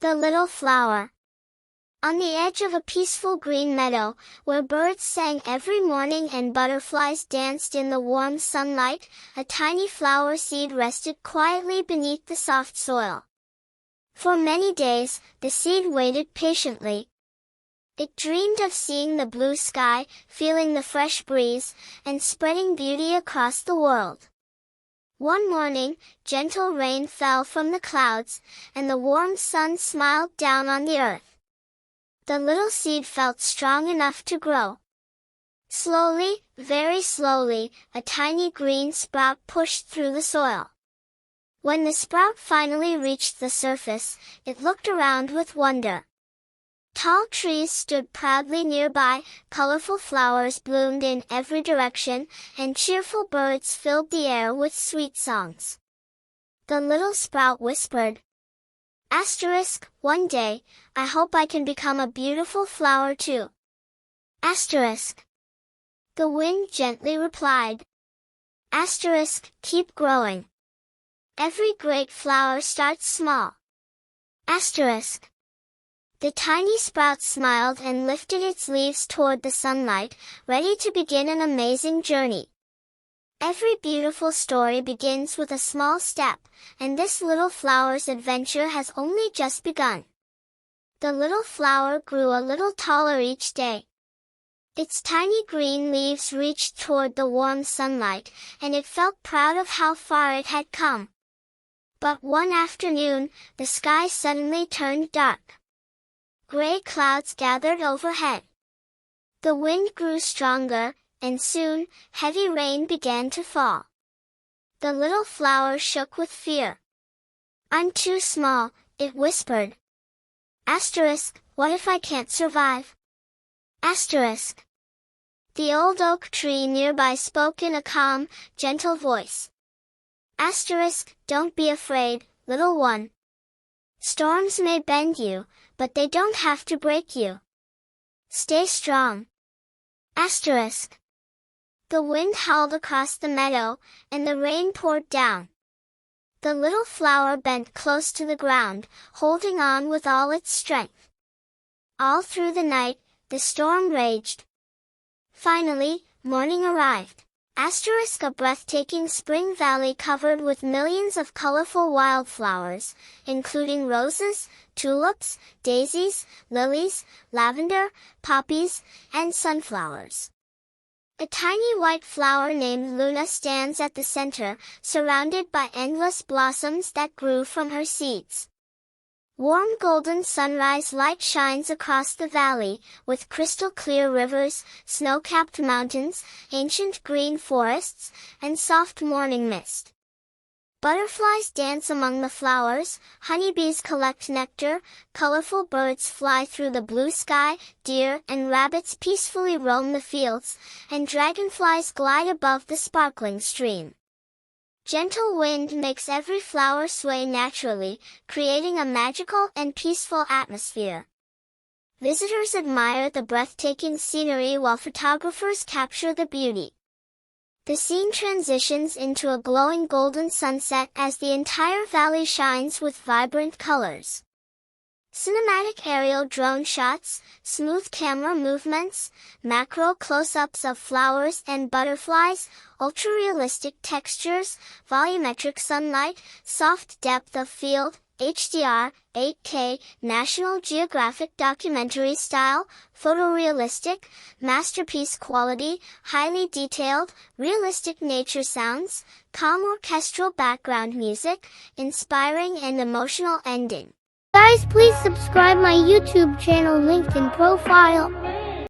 The little flower. On the edge of a peaceful green meadow, where birds sang every morning and butterflies danced in the warm sunlight, a tiny flower seed rested quietly beneath the soft soil. For many days, the seed waited patiently. It dreamed of seeing the blue sky, feeling the fresh breeze, and spreading beauty across the world. One morning, gentle rain fell from the clouds, and the warm sun smiled down on the earth. The little seed felt strong enough to grow. Slowly, very slowly, a tiny green sprout pushed through the soil. When the sprout finally reached the surface, it looked around with wonder. Tall trees stood proudly nearby, colorful flowers bloomed in every direction, and cheerful birds filled the air with sweet songs. The little sprout whispered, "One day, I hope I can become a beautiful flower too." The wind gently replied, "Keep growing. Every great flower starts small." The tiny sprout smiled and lifted its leaves toward the sunlight, ready to begin an amazing journey. Every beautiful story begins with a small step, and this little flower's adventure has only just begun. The little flower grew a little taller each day. Its tiny green leaves reached toward the warm sunlight, and it felt proud of how far it had come. But one afternoon, the sky suddenly turned dark. Gray clouds gathered overhead. The wind grew stronger, and soon, heavy rain began to fall. The little flower shook with fear. "I'm too small," it whispered. What if I can't survive?" The old oak tree nearby spoke in a calm, gentle voice. "Don't be afraid, little one. Storms may bend you, but they don't have to break you. Stay strong." The wind howled across the meadow, and the rain poured down. The little flower bent close to the ground, holding on with all its strength. All through the night, the storm raged. Finally, morning arrived. A breathtaking spring valley covered with millions of colorful wildflowers, including roses, tulips, daisies, lilies, lavender, poppies, and sunflowers. A tiny white flower named Luna stands at the center, surrounded by endless blossoms that grew from her seeds. Warm golden sunrise light shines across the valley, with crystal-clear rivers, snow-capped mountains, ancient green forests, and soft morning mist. Butterflies dance among the flowers, honeybees collect nectar, colorful birds fly through the blue sky, deer and rabbits peacefully roam the fields, and dragonflies glide above the sparkling stream. Gentle wind makes every flower sway naturally, creating a magical and peaceful atmosphere. Visitors admire the breathtaking scenery while photographers capture the beauty. The scene transitions into a glowing golden sunset as the entire valley shines with vibrant colors. Cinematic aerial drone shots, smooth camera movements, macro close-ups of flowers and butterflies, ultra-realistic textures, volumetric sunlight, soft depth of field, HDR, 8K, National Geographic documentary style, photorealistic, masterpiece quality, highly detailed, realistic nature sounds, calm orchestral background music, inspiring and emotional ending. Guys, please subscribe my YouTube channel linked in profile.